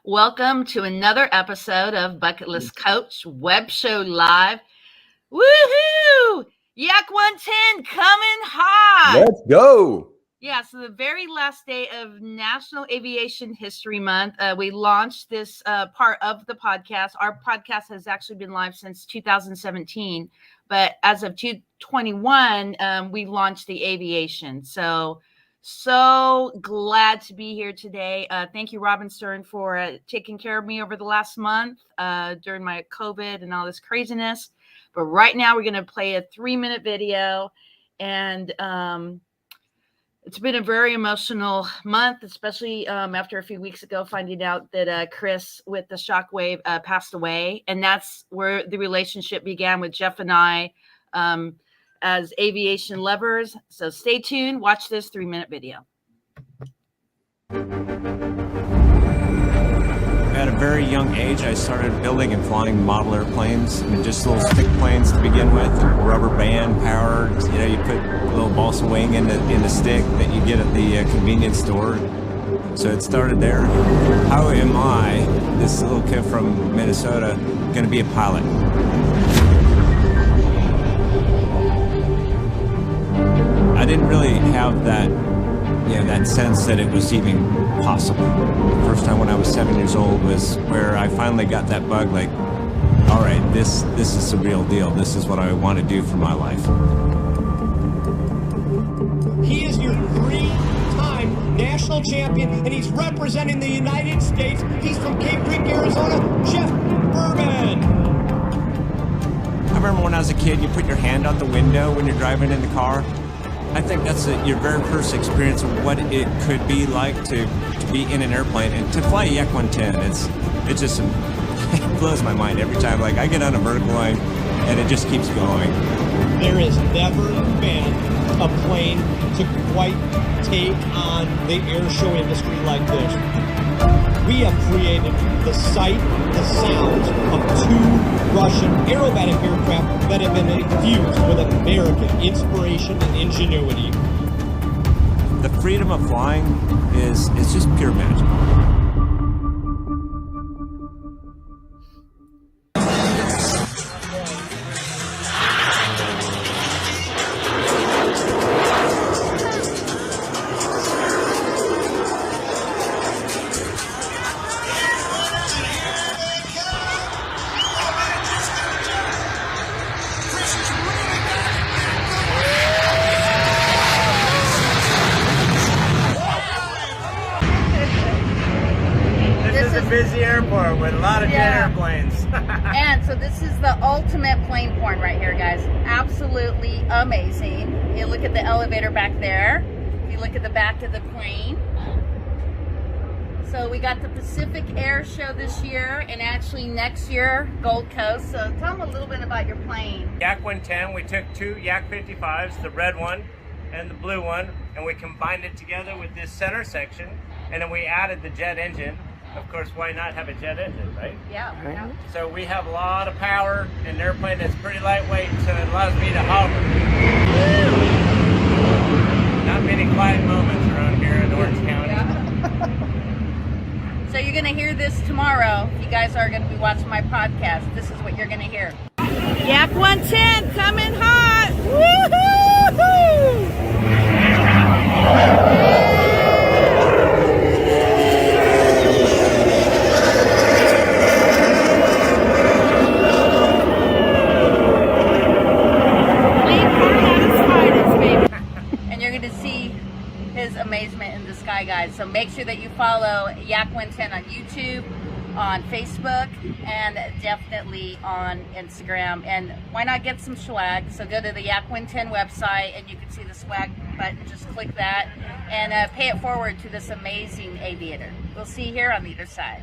Welcome to another episode of Bucket List Coach Web Show Live. Woohoo! Yak 110 coming hot. Let's go. Yeah, so the very last day of National Aviation History Month, we launched this part of the podcast. Our podcast has actually been live since 2017, but as of 2021, we launched the aviation. So glad to be here today. Thank you, Robin Stern, for taking care of me over the last month during my COVID and all this craziness. But right now, we're going to play a 3-minute video. And it's been a very emotional month, especially after a few weeks ago finding out that Chris with the Shockwave passed away. And that's where the relationship began with Jeff and I. As aviation lovers. So stay tuned. Watch this 3-minute video. At a very young age, I started building and flying model airplanes. I mean, just little stick planes to begin with, rubber band powered. You know, you put a little balsa wing in the stick that you get at the convenience store. So it started there. How am I, this little kid from Minnesota, going to be a pilot? I didn't really have that, that sense that it was even possible. The first time when I was 7 years old was where I finally got that bug, like, all right, this is the real deal. This is what I want to do for my life. He is your 3-time national champion, and he's representing the United States. He's from Cave Creek, Arizona, Jeff Boerboon. I remember when I was a kid, you put your hand out the window when you're driving in the car. I think that's your very first experience of what it could be like to be in an airplane and to fly a Yak 110. It just it blows my mind every time. Like, I get on a vertical line and it just keeps going. There has never been a plane to quite take on the air show industry like this. We have created the sight, the sounds of 2 Russian aerobatic aircraft that have been infused with American inspiration and ingenuity. The freedom of flying is just pure magic. Busy airport with a lot of jet airplanes. And so this is the ultimate plane porn right here, guys. Absolutely amazing. You look at the elevator back there. You look at the back of the plane. So we got the Pacific Air Show this year, and actually next year, Gold Coast. So tell them a little bit about your plane. Yak 110, we took 2 Yak 55s, the red one and the blue one, and we combined it together with this center section, and then we added the jet engine. Of course, why not have a jet engine, right? Yeah. Right. So we have a lot of power in an airplane that's pretty lightweight, so it allows me to hover. Not many quiet moments around here in Orange County. Yeah. So you're going to hear this tomorrow. If you guys are going to be watching my podcast, this is what you're going to hear. Yak 110 coming hot. Woo-hoo-hoo! Amazement in the sky, guys. So make sure that you follow Yak 110 on YouTube, on Facebook, and definitely on Instagram. And why not get some swag? So go to the Yak 110 website and you can see the swag button. Just click that and pay it forward to this amazing aviator. We'll see you here on the other side.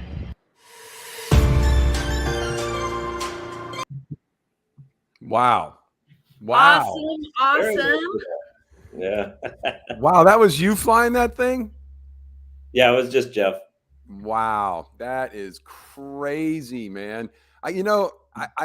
Wow. Awesome. Yeah. Wow, that was you flying that thing? Yeah, it was just Jeff. Wow, that is crazy, man. I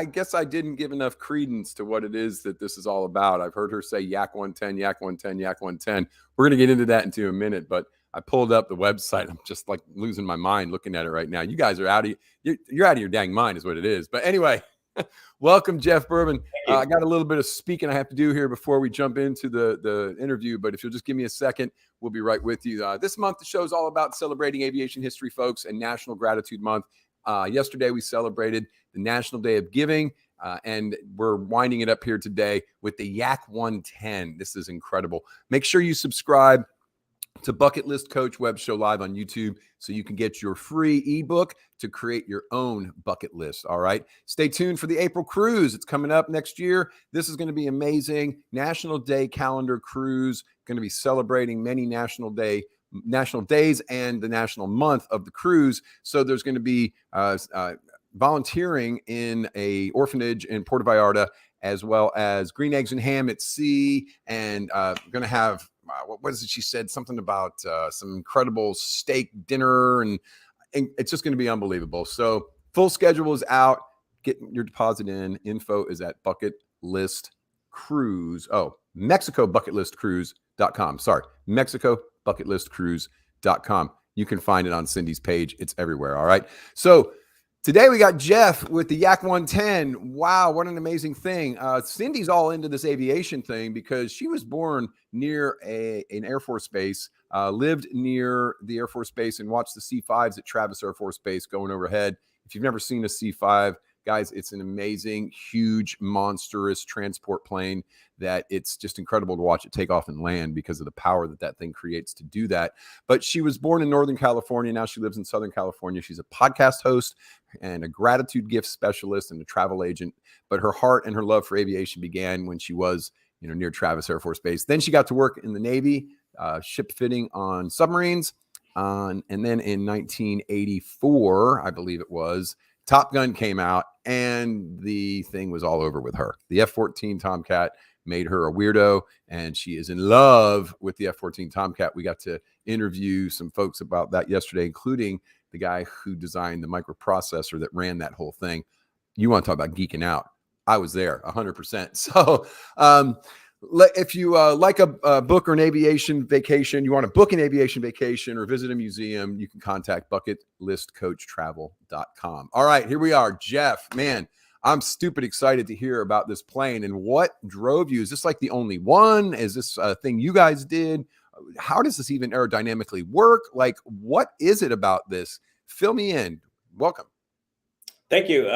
guess I didn't give enough credence to what it is that this is all about. I've heard her say Yak 110, Yak 110, Yak 110. We're going to get into that into a minute, but I pulled up the website. I'm just like losing my mind looking at it right now. You guys are out of you're out of your dang mind is what it is. But anyway, welcome, Jeff Boerboon. I got a little bit of speaking I have to do here before we jump into the interview, but if you'll just give me a second, we'll be right with you. This month, the show is all about celebrating aviation history, folks, and National Gratitude Month. Yesterday, we celebrated the National Day of Giving, and we're winding it up here today with the Yak 110. This is incredible. Make sure you subscribe to Bucket List Coach Web Show Live on YouTube so you can get your free ebook to create your own bucket list. All right. Stay tuned for the April cruise. It's coming up next year. This is going to be amazing. National Day calendar cruise. Going to be celebrating many national days and the national month of the cruise. So there's going to be volunteering in a orphanage in Puerto Vallarta, as well as green eggs and ham at sea, and going to have what is it? She said something about some incredible steak dinner, and it's just going to be unbelievable. So full schedule is out. Get your deposit in. Info is at Bucket List Cruise. Mexico bucketlistcruise.com. Sorry, Mexico bucketlistcruise.com. You can find it on Cindy's page. It's everywhere. All right. So today we got Jeff with the Yak 110. Wow, what an amazing thing. Cindy's all into this aviation thing because she was born near an Air Force base, lived near the Air Force base, and watched the C-5s at Travis Air Force Base going overhead. If you've never seen a C-5, guys, it's an amazing, huge, monstrous transport plane that it's just incredible to watch it take off and land because of the power that thing creates to do that. But she was born in Northern California. Now she lives in Southern California. She's a podcast host and a gratitude gift specialist and a travel agent. But her heart and her love for aviation began when she was, near Travis Air Force Base. Then she got to work in the Navy, ship fitting on submarines. And then in 1984, I believe it was, Top Gun came out and the thing was all over with her. The F-14 Tomcat made her a weirdo, and she is in love with the F-14 Tomcat. We got to interview some folks about that yesterday, including the guy who designed the microprocessor that ran that whole thing. You want to talk about geeking out? I was there 100%. So if you like a book or an aviation vacation, you want to book an aviation vacation or visit a museum, you can contact bucketlistcoachtravel.com. All right, here we are. Jeff, man, I'm stupid excited to hear about this plane. And what drove you? Is this like the only one? Is this a thing you guys did? How does this even aerodynamically work? Like, what is it about this? Fill me in. Welcome. Thank you.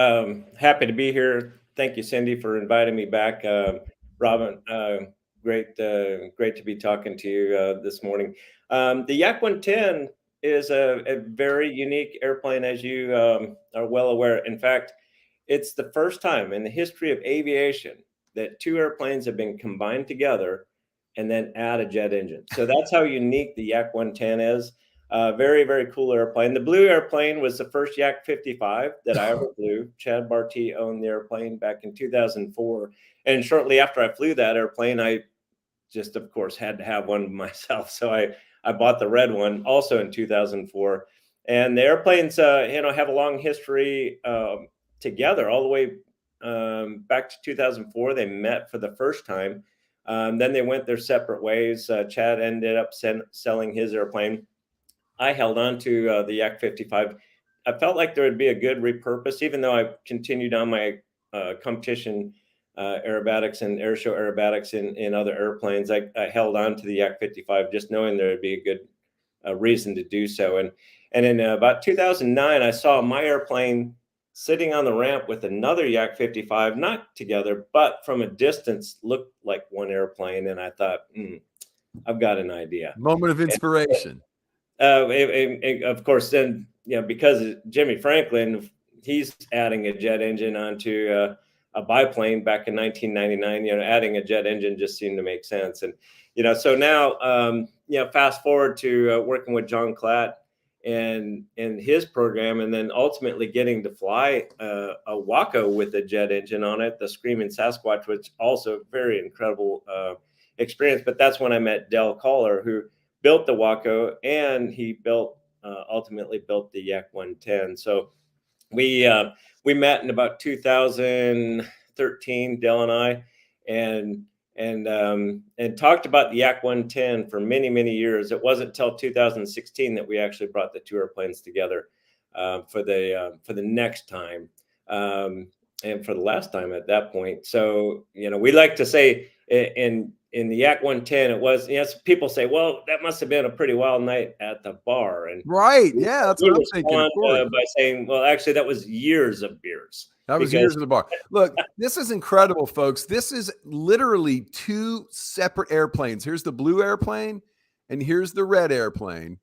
Happy to be here. Thank you, Cindy, for inviting me back. Robin, great to be talking to you this morning. The Yak 110 is a very unique airplane, as you are well aware. In fact, it's the first time in the history of aviation that two airplanes have been combined together and then add a jet engine. So that's how unique the Yak 110 is. Very, very cool airplane. The blue airplane was the first Yak 55 that I ever flew. Chad Barty owned the airplane back in 2004. And shortly after I flew that airplane, I just, of course, had to have one myself. So I bought the red one also in 2004. And the airplanes, have a long history together all the way back to 2004. They met for the first time. Then they went their separate ways. Chad ended up selling his airplane. I held on to the Yak 55. I felt like there would be a good repurpose, even though I continued on my competition aerobatics and airshow aerobatics in other airplanes. I held on to the Yak 55, just knowing there would be a good reason to do so. And in about 2009, I saw my airplane sitting on the ramp with another Yak 55, not together, but from a distance, looked like one airplane. And I thought, I've got an idea. Moment of inspiration. Of course, then, because Jimmy Franklin, he's adding a jet engine onto a biplane back in 1999, adding a jet engine just seemed to make sense. And, so now, fast forward to working with John Klatt and his program, and then ultimately getting to fly a Waco with a jet engine on it, the Screamin Sasquatch, which also very incredible experience. But that's when I met Del Collar, who built the Waco, and he ultimately built the Yak 110. So we met in about 2013, Del and I, and and talked about the Yak 110 for many, many years. It wasn't until 2016 that we actually brought the two airplanes together for the next time and for the last time at that point. So, we like to say in the Yak 110, it was, yes, people say, well, that must have been a pretty wild night at the bar. And right. Yeah, that's what I'm thinking. By saying, well, actually, that was years of beers. That was years at the bar. Look, this is incredible, folks. This is literally two separate airplanes. Here's the blue airplane and here's the red airplane.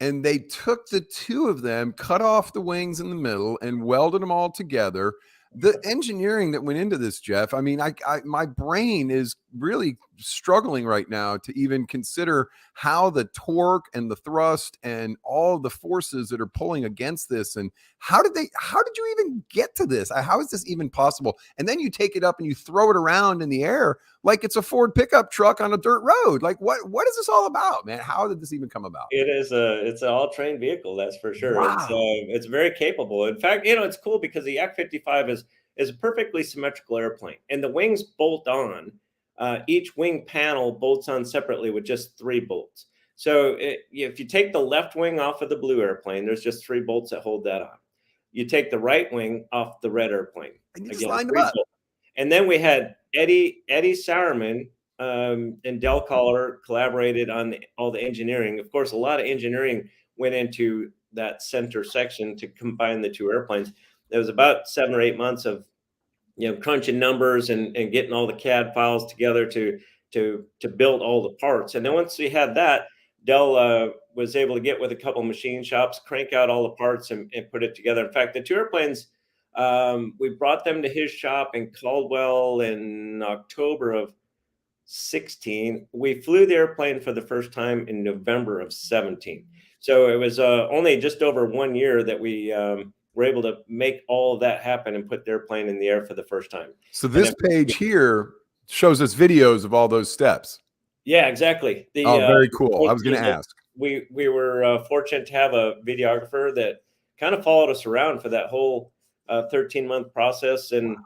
And they took the two of them, cut off the wings in the middle, and welded them all together. The engineering that went into this, Jeff, I mean, my brain is really struggling right now to even consider how the torque and the thrust and all the forces that are pulling against this. And how did you even get to this? How is this even possible? And then you take it up and you throw it around in the air like it's a Ford pickup truck on a dirt road. Like what is this all about, man? How did this even come about? It's an all-terrain vehicle, that's for sure. Wow. It's very capable. In fact, it's cool because the Yak 55 is a perfectly symmetrical airplane, and the wings bolt on. Each wing panel bolts on separately with just 3 bolts. So if you take the left wing off of the blue airplane, there's just 3 bolts that hold that on. You take the right wing off the red airplane. And you just lined them up. And then we had Eddie Sauerman and Del Collar collaborated on all the engineering. Of course, a lot of engineering went into that center section to combine the two airplanes. There was about 7 or 8 months of crunching numbers and getting all the CAD files together to build all the parts. And then once we had that, Del was able to get with a couple of machine shops, crank out all the parts and put it together. In fact, the two airplanes, we brought them to his shop in Caldwell in October of 16. We flew the airplane for the first time in November of 17. So it was only just over 1 year that we were able to make all of that happen and put the airplane in the air for the first time. So this page here shows us videos of all those steps. Yeah, exactly. Very cool. I was going to ask. We were fortunate to have a videographer that kind of followed us around for that whole 13-month process, and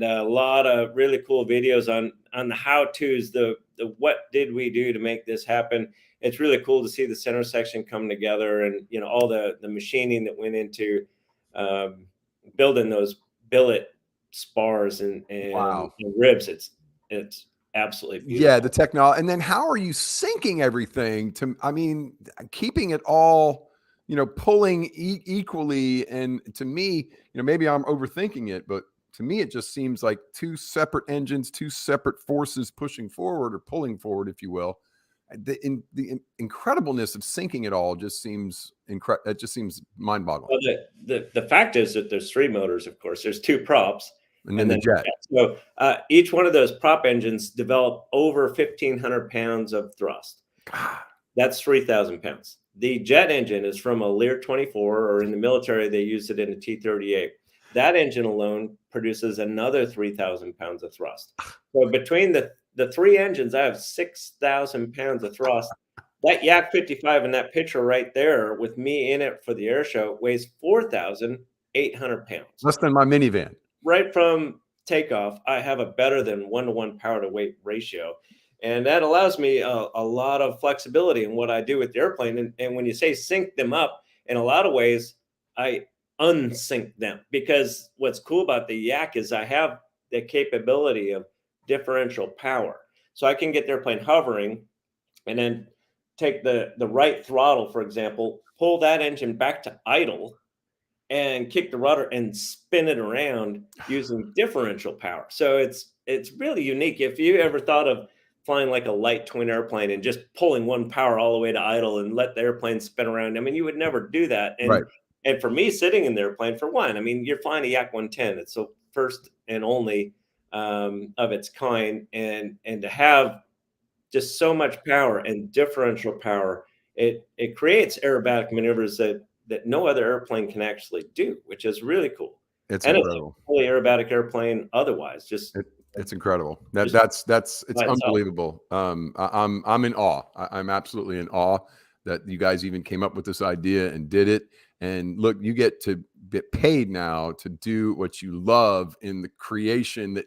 a lot of really cool videos on the how-tos, the what did we do to make this happen. It's really cool to see the center section come together, and all the machining that went into building those billet spars and ribs. It's absolutely beautiful. Yeah, the technology. And then how are you syncing everything keeping it all, pulling equally? And to me, maybe I'm overthinking it, but to me, it just seems like two separate engines, two separate forces pushing forward or pulling forward, if you will. The incredibleness of syncing it all just seems incredible. It just seems mind-boggling. Well, the fact is that there's 3 motors, of course. There's 2 props. And then the jet. So each one of those prop engines develop over 1,500 pounds of thrust. God. That's 3,000 pounds. The jet engine is from a Lear 24, or in the military, they use it in a T-38. That engine alone produces another 3,000 pounds of thrust. So between the 3 engines, I have 6,000 pounds of thrust. That Yak 55 in that picture right there with me in it for the air show weighs 4,800 pounds. Less than my minivan. Right from takeoff, I have a better than 1-to-1 power to weight ratio. And that allows me a lot of flexibility in what I do with the airplane. And when you say sync them up, in a lot of ways, I unsync them, because what's cool about the Yak is I have the capability of differential power. So I can get the airplane hovering and then take the right throttle, for example, pull that engine back to idle and kick the rudder and spin it around using differential power. So it's really unique. If you ever thought of flying like a light twin airplane and just pulling one power all the way to idle and let the airplane spin around, you would never do that. And, right. And for me, sitting in the airplane, for one, you're flying a Yak 110. It's the first and only of its kind. And to have just so much power and differential power, it creates aerobatic maneuvers that no other airplane can actually do, which is really cool. It's incredible. It's a fully aerobatic airplane otherwise. It's incredible. It's unbelievable. I'm in awe. I'm absolutely in awe that you guys even came up with this idea and did it. And look, you get to get paid now to do what you love in the creation that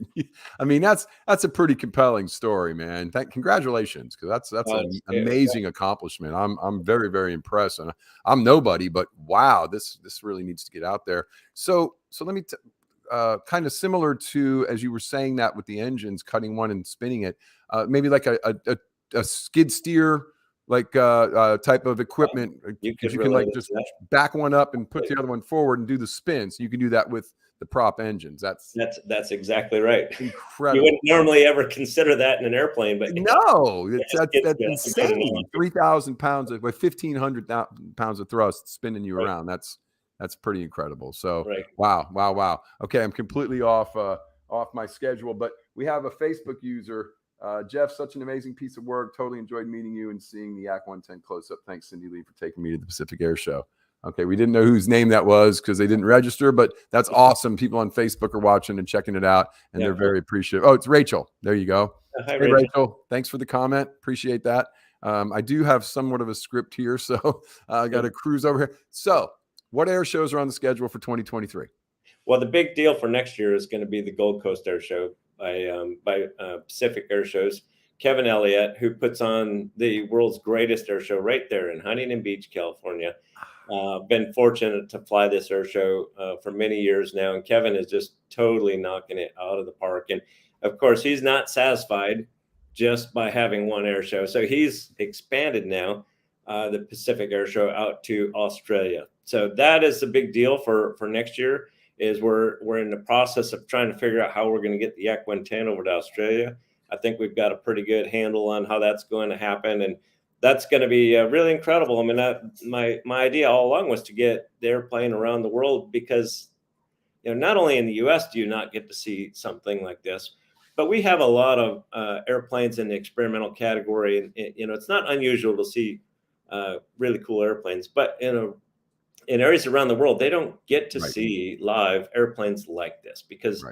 I mean, that's a pretty compelling story, man. Congratulations, because that's an amazing accomplishment. I'm very, very impressed, and I'm nobody, but wow, this really needs to get out there. So let me kind of similar to, as you were saying that with the engines, cutting one and spinning it, maybe like a skid steer, like type of equipment. You can like just back one up and put the other one forward and do the spin. So you can do that with the prop engines. That's exactly right. Incredible. You wouldn't normally ever consider that in an airplane, but no, that's insane. 3,000 pounds with 1,500 pounds of thrust spinning you around. That's pretty incredible. So wow. Okay, I'm completely off my schedule, but we have a Facebook user. Jeff, such an amazing piece of work. Totally enjoyed meeting you and seeing the Yak 110 close up. Thanks, Cindy Lee, for taking me to the Pacific Air Show. Okay, we didn't know whose name that was because they didn't register, but that's awesome. People on Facebook are watching and checking it out, and they're very appreciative. Oh, it's Rachel. There you go. Hi, hey, Rachel. Thanks for the comment. Appreciate that. I do have somewhat of a script here, so I got to cruise over here. So what air shows are on the schedule for 2023? Well, the big deal for next year is going to be the Gold Coast Air Show by Pacific Air Shows. Kevin Elliott, who puts on the world's greatest air show right there in Huntington Beach, California. Been fortunate to fly this air show for many years now, and Kevin is just totally knocking it out of the park. And of course, he's not satisfied just by having one air show, so he's expanded now the Pacific Air Show out to Australia. So that is the big deal for next year. Is we're in the process of trying to figure out how we're going to get the Yak 110 over to Australia. I think we've got a pretty good handle on how that's going to happen, and that's going to be really incredible. I mean, my idea all along was to get the airplane around the world because, not only in the U.S. do you not get to see something like this, but we have a lot of airplanes in the experimental category, and it's not unusual to see really cool airplanes, but in areas around the world, they don't get to see live airplanes like this because,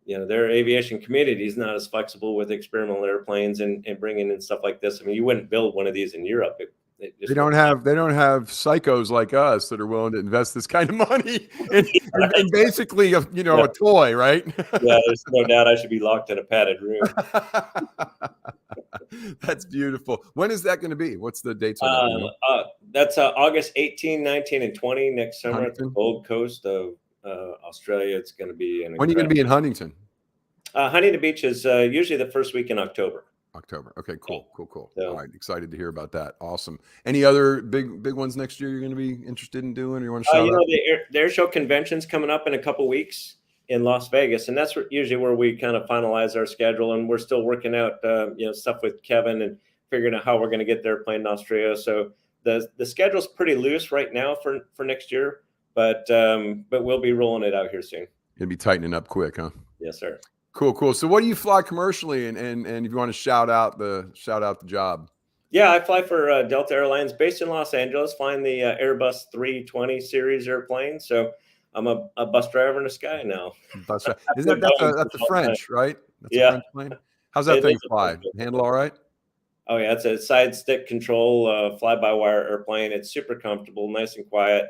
their aviation community is not as flexible with experimental airplanes and bringing in stuff like this. I mean, you wouldn't build one of these in Europe. They don't have psychos like us that are willing to invest this kind of money in basically a toy, right? Yeah, there's no doubt I should be locked in a padded room. That's beautiful. When is that going to be? What's the dates on that? That's August 18, 19, and 20 next summer at the Gold Coast of Australia. It's going to be when are you going to be in Huntington? Huntington Beach is usually the first week in October. Okay, cool. So, all right, excited to hear about that. Awesome. Any other big ones next year you're going to be interested in doing, or you want to shout out? The air show convention's coming up in a couple weeks in Las Vegas, and that's usually where we kind of finalize our schedule, and we're still working out stuff with Kevin and figuring out how we're going to get the airplane in Australia. So the schedule's pretty loose right now for next year, but we'll be rolling it out here soon. You'll be tightening up quick, huh? Yes, sir. Cool. So what do you fly commercially, and if you want to shout out the job? Yeah, I fly for Delta Airlines based in Los Angeles, flying the Airbus 320 series airplane. So I'm a bus driver in the sky now. Bus driver. That's the French, right? That's a French plane. How's that thing fly? Handle all right? Oh yeah, it's a side stick control fly-by-wire airplane. It's super comfortable, nice and quiet.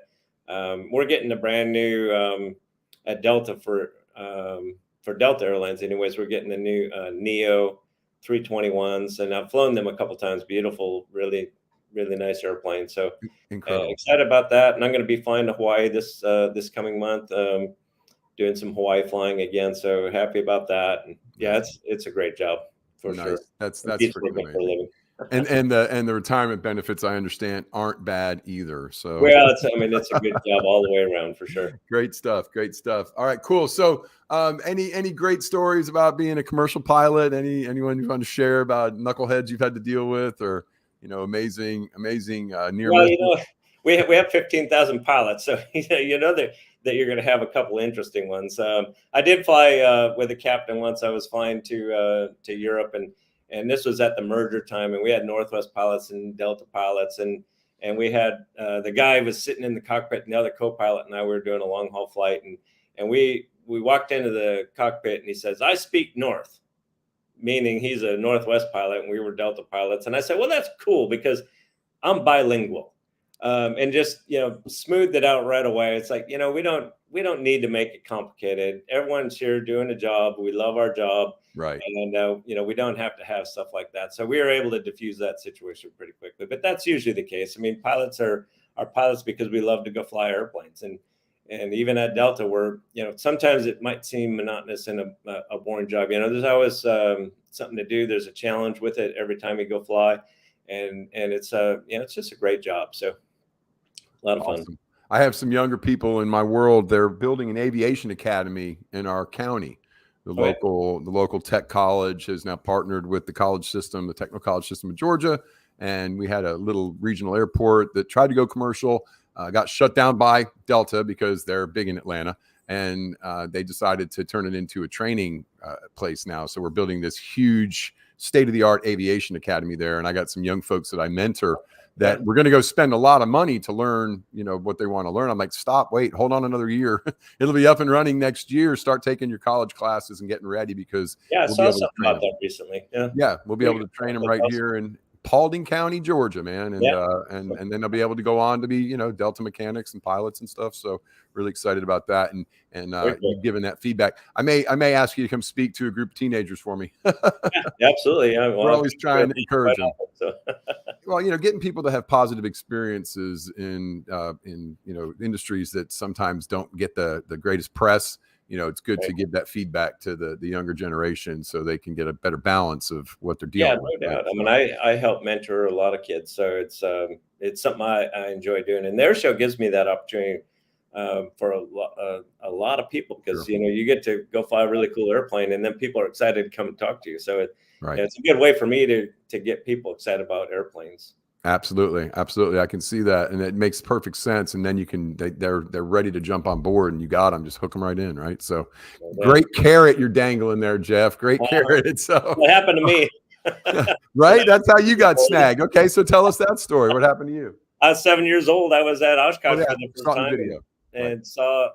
We're getting a brand new at Delta for Delta Airlines. Anyways, we're getting the new Neo 321s, and I've flown them a couple times. Beautiful, really, really nice airplane. So excited about that. And I'm going to be flying to Hawaii this coming month, doing some Hawaii flying again. So happy about that. And yeah, it's a great job for sure. That's pretty amazing. And the retirement benefits, I understand, aren't bad either. So it's a good job all the way around for sure. Great stuff. All right, cool. So any great stories about being a commercial pilot? Anyone you want to share about knuckleheads you've had to deal with, or amazing near miss? We have 15,000 pilots, so that you're going to have a couple interesting ones. I did fly with a captain once. I was flying to Europe, and this was at the merger time, and we had Northwest pilots and Delta pilots, and we had the guy was sitting in the cockpit, and the other co-pilot and I were doing a long haul flight, and we walked into the cockpit, and he says, "I speak North," meaning he's a Northwest pilot, and we were Delta pilots. And I said, "Well, that's cool because I'm bilingual." and just, smoothed it out right away. It's like, we don't need to make it complicated. Everyone's here doing a job. We love our job. Right. And, we don't have to have stuff like that. So we were able to diffuse that situation pretty quickly. But that's usually the case. I mean, pilots are pilots because we love to go fly airplanes. And even at Delta, where, sometimes it might seem monotonous and a boring job. There's always something to do. There's a challenge with it every time you go fly. And it's it's just a great job. So a lot of fun. Awesome. I have some younger people in my world. They're building an aviation academy in our county. The local tech college has now partnered with the college system, the technical college system of Georgia. And we had a little regional airport that tried to go commercial, got shut down by Delta because they're big in Atlanta. And they decided to turn it into a training place now. So we're building this huge state-of-the-art aviation academy there. And I got some young folks that I mentor that we're going to go spend a lot of money to learn, what they want to learn. I'm like, wait, hold on another year. It'll be up and running next year. Start taking your college classes and getting ready because I saw something about that recently. Yeah, we'll be able to train them right here in Paulding County, Georgia, man. And then they'll be able to go on to be, Delta mechanics and pilots and stuff. So really excited about that. And you've given that feedback. I may ask you to come speak to a group of teenagers for me. Yeah, absolutely. We're always trying to encourage them. Well, getting people to have positive experiences in industries that sometimes don't get the greatest press. It's good to give that feedback to the younger generation so they can get a better balance of what they're dealing with. Yeah, no doubt. I mean, I help mentor a lot of kids, so it's something I enjoy doing. And their show gives me that opportunity for a lot of people because, you get to go fly a really cool airplane and then people are excited to come and talk to you. So it's a good way for me to get people excited about airplanes. Absolutely. I can see that. And it makes perfect sense. And then they're ready to jump on board and you got them, just hook them right in. Right. So great carrot you're dangling there, Jeff. Great carrot. So what happened to me? Right. That's how you got snagged. Okay. So tell us that story. What happened to you? I was 7 years old. I was at Oshkosh for the first time video. And saw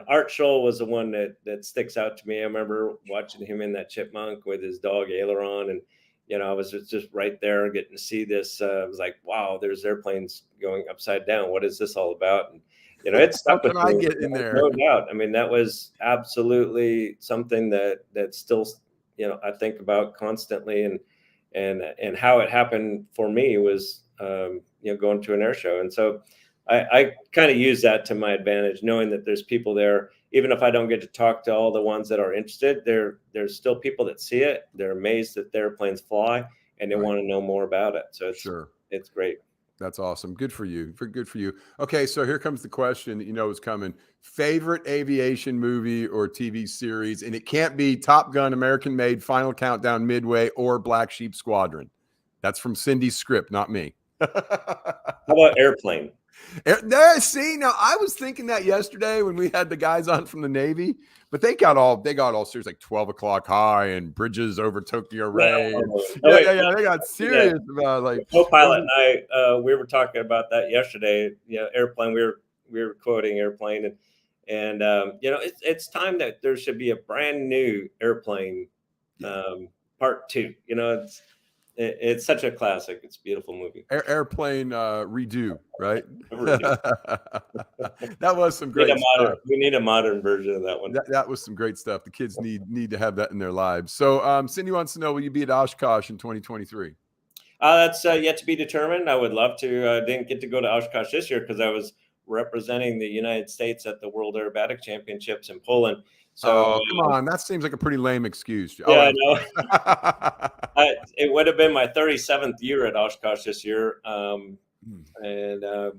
Art Scholl was the one that sticks out to me. I remember watching him in that Chipmunk with his dog Aileron, and I was just right there getting to see this. I was like, wow, there's airplanes going upside down. What is this all about? And it stuck with me. I get in there? No doubt. I mean, that was absolutely something that still I think about constantly, and how it happened for me was going to an air show. And so I kind of use that to my advantage, knowing that there's people there. Even if I don't get to talk to all the ones that are interested, there's still people that see it. They're amazed that their planes fly and they want to know more about it. So it's great. That's awesome. Good for you. Good for you. Okay. So here comes the question that is coming. Favorite aviation movie or TV series? And it can't be Top Gun, American Made, Final Countdown, Midway, or Black Sheep Squadron. That's from Cindy's script, not me. How about Airplane? See, now I was thinking that yesterday when we had the guys on from the Navy, but they got all serious, like 12 O'Clock High and Bridges over Tokyo Ray. Yeah, they got serious about like. Co-pilot and I, we were talking about that yesterday. Airplane. We were quoting Airplane, and it's time that there should be a brand new Airplane part 2. It's such a classic. It's a beautiful movie. Airplane redo, right? That was some great stuff. We need a modern version of that one. That was some great stuff. The kids need to have that in their lives. So Cindy wants to know, will you be at Oshkosh in 2023? That's yet to be determined. I would love to. Didn't get to go to Oshkosh this year because I was representing the United States at the World Aerobatic Championships in Poland. So come on, that seems like a pretty lame excuse. Yeah, I know. It would have been my 37th year at Oshkosh this year, and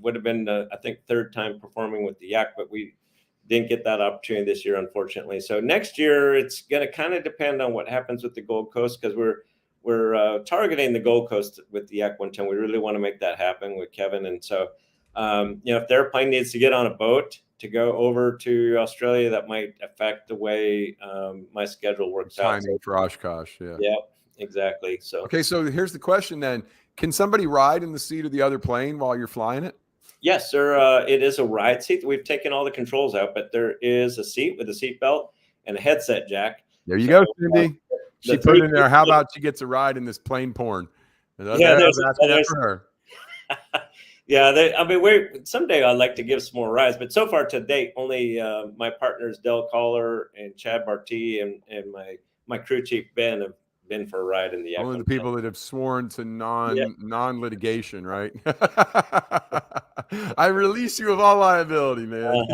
would have been I think third time performing with the Yak, but we didn't get that opportunity this year, unfortunately. So next year it's going to kind of depend on what happens with the Gold Coast because we're targeting the Gold Coast with the Yak 110. We really want to make that happen with Kevin, and so if the airplane needs to get on a boat to go over to Australia, that might affect the way my schedule works out. Timing for Oshkosh, yeah. Yeah, exactly. So okay, so here's the question then. Can somebody ride in the seat of the other plane while you're flying it? Yes, sir. It is a ride seat. We've taken all the controls out, but there is a seat with a seat belt and a headset jack. There you go, Cindy. She put it in there. How about she gets a ride in this plane porn? Yeah, I was asking that for her. Yeah, I mean, someday I'd like to give some more rides, but so far to date, only my partners Del Collar and Chad Barty and my crew chief Ben have been for a ride in the Yak Only the 110. people that have sworn to non-litigation, right? I release you of all liability, man.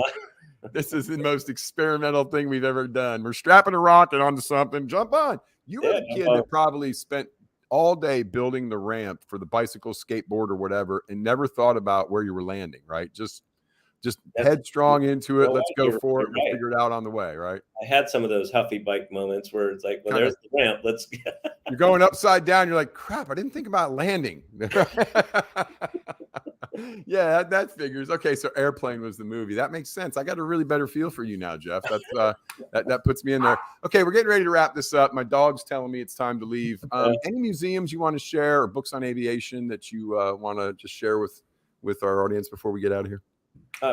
This is the most experimental thing we've ever done. We're strapping a rocket onto something, jump on. You were the kid that probably spent all day building the ramp for the bicycle, skateboard, or whatever, and never thought about where you were landing, right? Just headstrong into it. Let's go for it. We'll figure it out on the way, right? I had some of those Huffy bike moments where it's like, well, there's the ramp. Let's You're going upside down. You're like, crap, I didn't think about landing. Yeah, that figures. Okay, so Airplane was the movie. That makes sense. I got a really better feel for you now, Jeff. That's that puts me in there. Okay, we're getting ready to wrap this up. My dog's telling me it's time to leave. Any museums you want to share or books on aviation that you want to just share with our audience before we get out of here?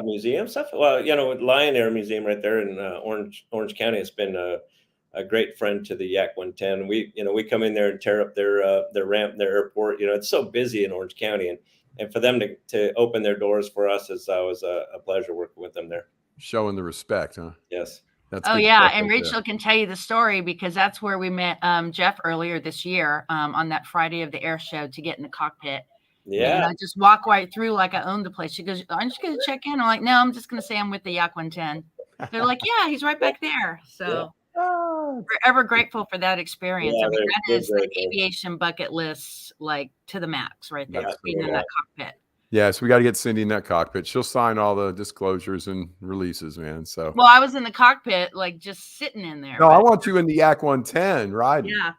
Museum stuff. Well, Lion Air Museum right there in Orange County has been a great friend to the Yak 110. We come in there and tear up their ramp, their airport. It's so busy in Orange County, and for them to open their doors for us was a pleasure working with them there. Showing the respect, huh? Yes. That's and Rachel can tell you the story because that's where we met Jeff earlier this year on that Friday of the air show to get in the cockpit. Yeah. And I just walk right through like I own the place. She goes, "I'm just going to check in." I'm like, "No, I'm just going to say I'm with the Yak 110." They're like, "Yeah, he's right back there." So we're ever grateful for that experience. Yeah, I mean, that is the aviation bucket list, like to the max right there, being in that cockpit. Yeah, so we got to get Cindy in that cockpit. She'll sign all the disclosures and releases, man. So well, I was in the cockpit, like just sitting in there. No, I want you in the Yak 110 riding. Yeah.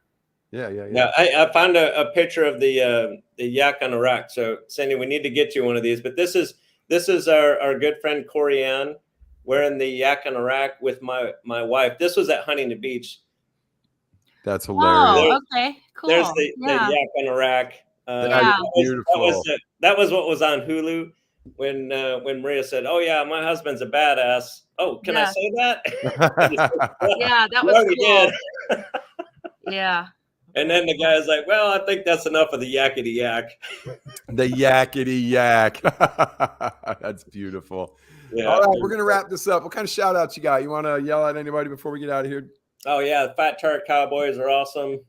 Yeah. I found a picture of the Yak on a rack. So Cindy, we need to get you one of these. But this is our good friend Corey Ann wearing the Yak on a rack with my wife. This was at Huntington Beach. That's hilarious. Oh, okay, cool. There's the Yak on a rack. Beautiful. That was what was on Hulu when Maria said, "Oh yeah, my husband's a badass." Oh, can I say that? Yeah, that was cool. Yeah. And then the guy's like, "Well, I think that's enough of the yakety yak." The yakety yak. That's beautiful. Yeah. All right, we're gonna wrap this up. What kind of shout outs you got? You want to yell at anybody before we get out of here? Oh yeah, the Fat Tart Cowboys are awesome.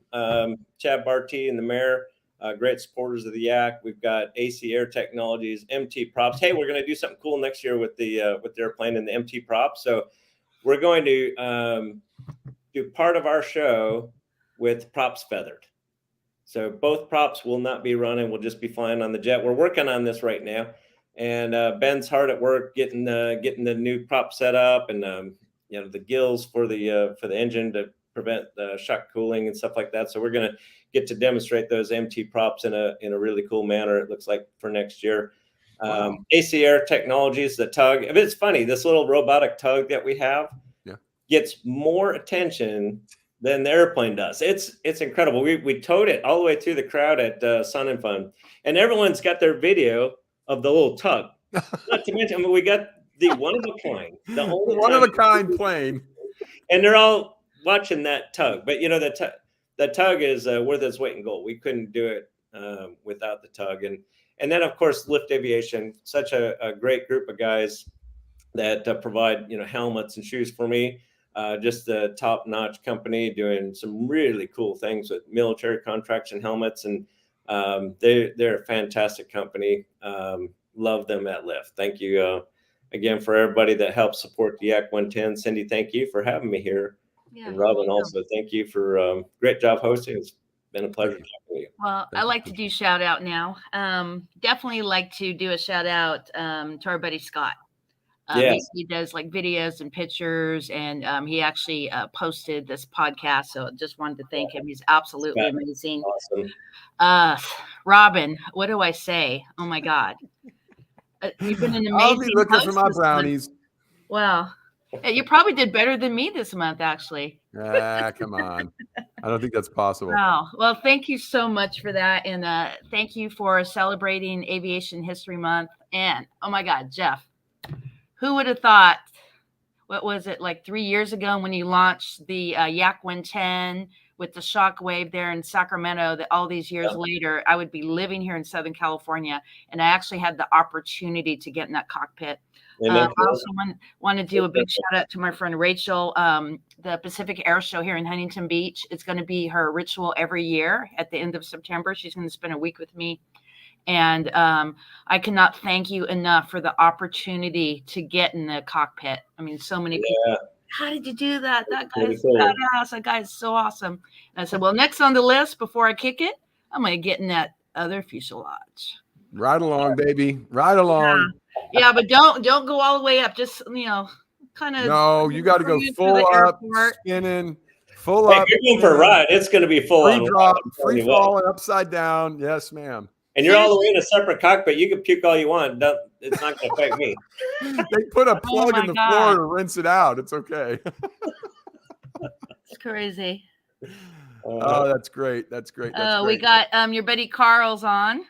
Chad Barty and the mayor, great supporters of the Yak. We've got AC Air Technologies, MT Props. Hey, we're gonna do something cool next year with the airplane and the MT Props. So we're going to do part of our show with props feathered. So both props will not be running. We'll just be flying on the jet. We're working on this right now. And Ben's hard at work getting the new prop set up and the gills for the engine to prevent shock cooling and stuff like that. So we're going to get to demonstrate those MT props in a really cool manner. It looks like for next year. Wow. AC Air Technologies, the tug. It's funny, this little robotic tug that we have gets more attention than the airplane does. It's incredible. We towed it all the way through the crowd at Sun and Fun, and everyone's got their video of the little tug. Not to mention, we got the one of a kind, the only one of a kind plane, and they're all watching that tug. But the tug is worth its weight in gold. We couldn't do it without the tug, and then of course Lift Aviation, such a great group of guys that provide helmets and shoes for me. Just a top-notch company doing some really cool things with military contracts and helmets, and they're a fantastic company. Love them at Lyft. Thank you again for everybody that helps support the Yak 110. Cindy, thank you for having me here. Yeah, and Robin, also thank you for great job hosting. It's been a pleasure talking to you. Well, I like to do shout out now. Definitely like to do a shout out to our buddy Scott. He does like videos and pictures, and he actually posted this podcast. So just wanted to thank him. He's absolutely amazing. Awesome. Robin, what do I say? Oh my God. You've been an amazing I'll be looking for my brownies. Well, you probably did better than me this month, actually. Come on. I don't think that's possible. Wow. Well, thank you so much for that. And thank you for celebrating Aviation History Month. And oh my God, Jeff. Who would have thought, what was it, like 3 years ago when you launched the Yak 110 with the shockwave there in Sacramento, that all these years later, I would be living here in Southern California. And I actually had the opportunity to get in that cockpit. I also want to do a big shout out to my friend Rachel. The Pacific Air Show here in Huntington Beach. It's going to be her ritual every year at the end of September. She's going to spend a week with me. And I cannot thank you enough for the opportunity to get in the cockpit. I mean, so many people. How did you do that? That guy is badass. That guy is so awesome. And I said, well, next on the list before I kick it, I'm going to get in that other fuselage. Right along, baby. Right along. Yeah, but don't go all the way up. Just, kind of. No, you got to go full up, spinning, full up. You're going for a ride. It's going to be full on. Free falling, upside down. Yes, ma'am. And you're all the way in a separate cockpit. You can puke all you want. It's not going to affect me. They put a plug in the floor to rinse it out. It's okay. It's crazy. Oh, that's great. That's great. That's great. We got your buddy Carl's on.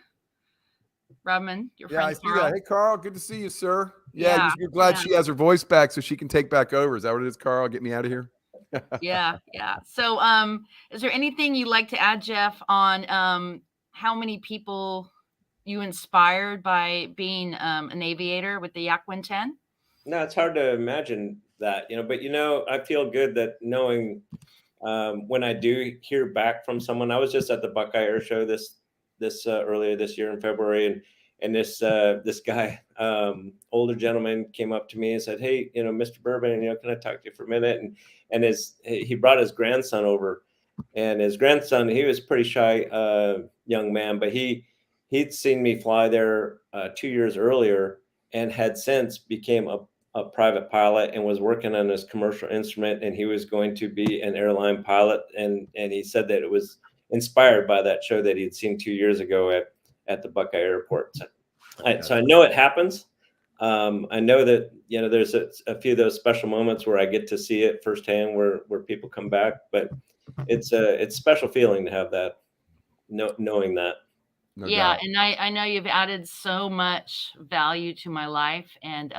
Robin, your friend. I see that. Hey, Carl, good to see you, sir. Yeah, you're glad she has her voice back so she can take back over. Is that what it is, Carl? Get me out of here. Yeah. So, is there anything you'd like to add, Jeff, on how many people you inspired by being an aviator with the Yak 110? No, it's hard to imagine that, but I feel good that knowing when I do hear back from someone. I was just at the Buckeye Air Show this earlier this year in February, and this guy, older gentleman, came up to me and said, "Hey, Mr. Boerboon, can I talk to you for a minute?" And he brought his grandson over, and his grandson, he was pretty shy young man, but he'd seen me fly there 2 years earlier and had since became a private pilot and was working on his commercial instrument, and he was going to be an airline pilot, and he said that it was inspired by that show that he'd seen 2 years ago at the Buckeye Airport. So I know it happens. I know that, there's a few of those special moments where I get to see it firsthand where people come back, but it's a special feeling to have that, knowing that. No yeah. doubt. And I know you've added so much value to my life, and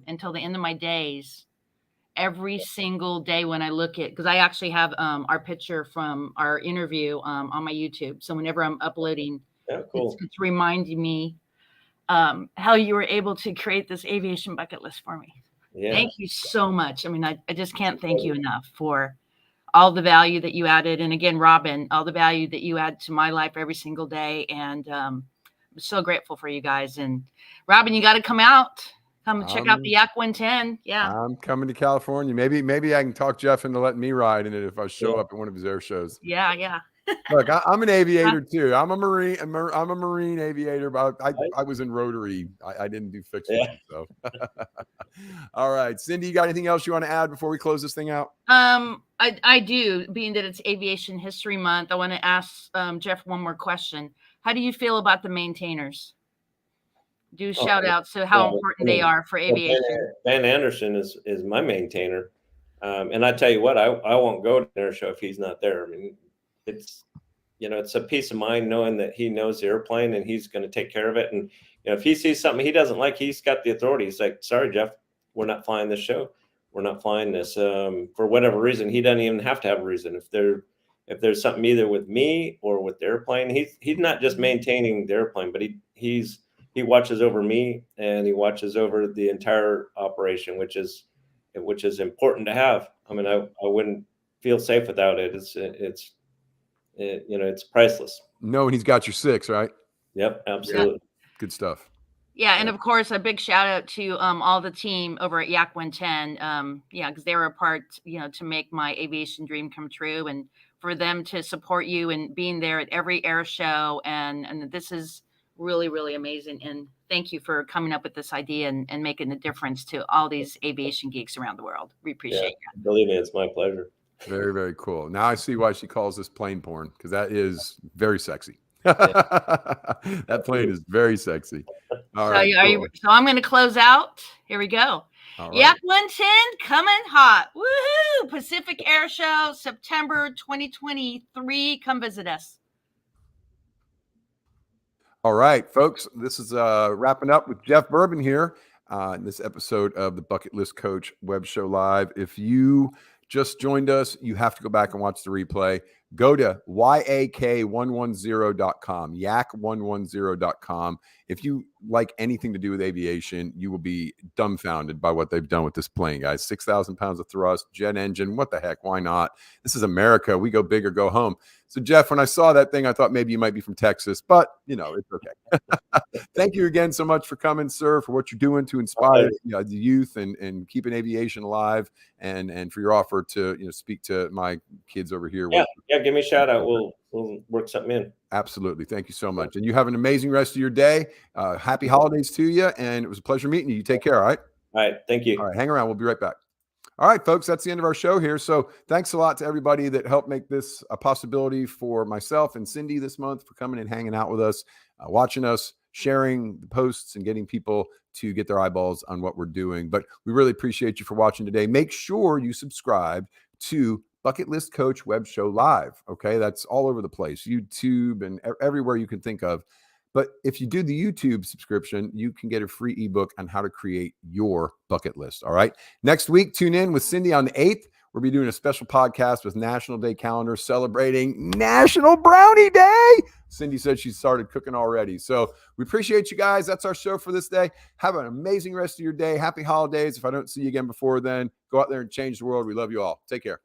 until the end of my days, every single day when I look at, because I actually have our picture from our interview on my YouTube. So whenever I'm uploading, it's reminding me how you were able to create this aviation bucket list for me. Yeah. Thank you so much. I mean, I just can't thank you enough for all the value that you added. And again, Robin, all the value that you add to my life every single day. And I'm so grateful for you guys. And Robin, you got to come out. Come check out the Yak 110. Yeah. I'm coming to California. Maybe I can talk Jeff into letting me ride in it if I show up at one of his air shows. Yeah. Look, I'm an aviator too. I'm a marine aviator, but I was in rotary. I didn't do fixed wing, so. All right, Cindy, you got anything else you want to add before we close this thing out? I do. Being that it's Aviation History Month, I want to ask Jeff one more question. How do you feel about the maintainers? Do shout out to how important they are for aviation. Ben Anderson is my maintainer, and I tell you what, I won't go to an air show if he's not there. I mean, it's a peace of mind knowing that he knows the airplane and he's going to take care of it. And if he sees something he doesn't like, he's got the authority. He's like, "Sorry, Jeff, we're not flying this show. We're not flying this." For whatever reason, he doesn't even have to have a reason. If there's something either with me or with the airplane, he's not just maintaining the airplane, but he watches over me and he watches over the entire operation, which is important to have. I mean, I wouldn't feel safe without it. It's priceless. No, and he's got your 6, right? Yep, absolutely. Yeah. Good stuff. Yeah, and of course, a big shout out to all the team over at Yak 110. Because they were a part, to make my aviation dream come true, and for them to support you and being there at every air show, and this is really, really amazing. And thank you for coming up with this idea and making a difference to all these aviation geeks around the world. We appreciate you. Believe me, it's my pleasure. Very, very cool. Now I see why she calls this plane porn, because that is very sexy. That plane is very sexy. All right. So I'm going to close out. Here we go. Right. Yak 110 coming hot. Woohoo! Pacific Air Show, September 2023. Come visit us. All right, folks. This is wrapping up with Jeff Boerboon here in this episode of the Bucket List Coach Web Show Live. If you just joined us, you have to go back and watch the replay. go to yak110.com, yak110.com. If you like anything to do with aviation, you will be dumbfounded by what they've done with this plane, guys. 6,000 pounds of thrust, jet engine. What the heck? Why not? This is America. We go big or go home. So, Jeff, when I saw that thing, I thought maybe you might be from Texas, but, it's okay. Thank you again so much for coming, sir, for what you're doing to inspire the youth and keeping aviation alive, and for your offer to, speak to my kids over here. Yeah, give me a shout out. We'll work something in. Absolutely. Thank you so much. And you have an amazing rest of your day. Happy holidays to you. And it was a pleasure meeting you. You take care. All right. All right. Thank you. All right. Hang around. We'll be right back. All right, folks, that's the end of our show here. So thanks a lot to everybody that helped make this a possibility for myself and Cindy this month, for coming and hanging out with us, watching us, sharing the posts, and getting people to get their eyeballs on what we're doing. But we really appreciate you for watching today. Make sure you subscribe to Bucket List Coach Web Show Live. Okay, that's all over the place, YouTube and everywhere you can think of. But if you do the YouTube subscription, you can get a free ebook on how to create your bucket list. All right. Next week, tune in with Cindy on the 8th. We'll be doing a special podcast with National Day Calendar celebrating National Brownie Day. Cindy said she started cooking already. So we appreciate you guys. That's our show for this day. Have an amazing rest of your day. Happy holidays. If I don't see you again before then, go out there and change the world. We love you all. Take care.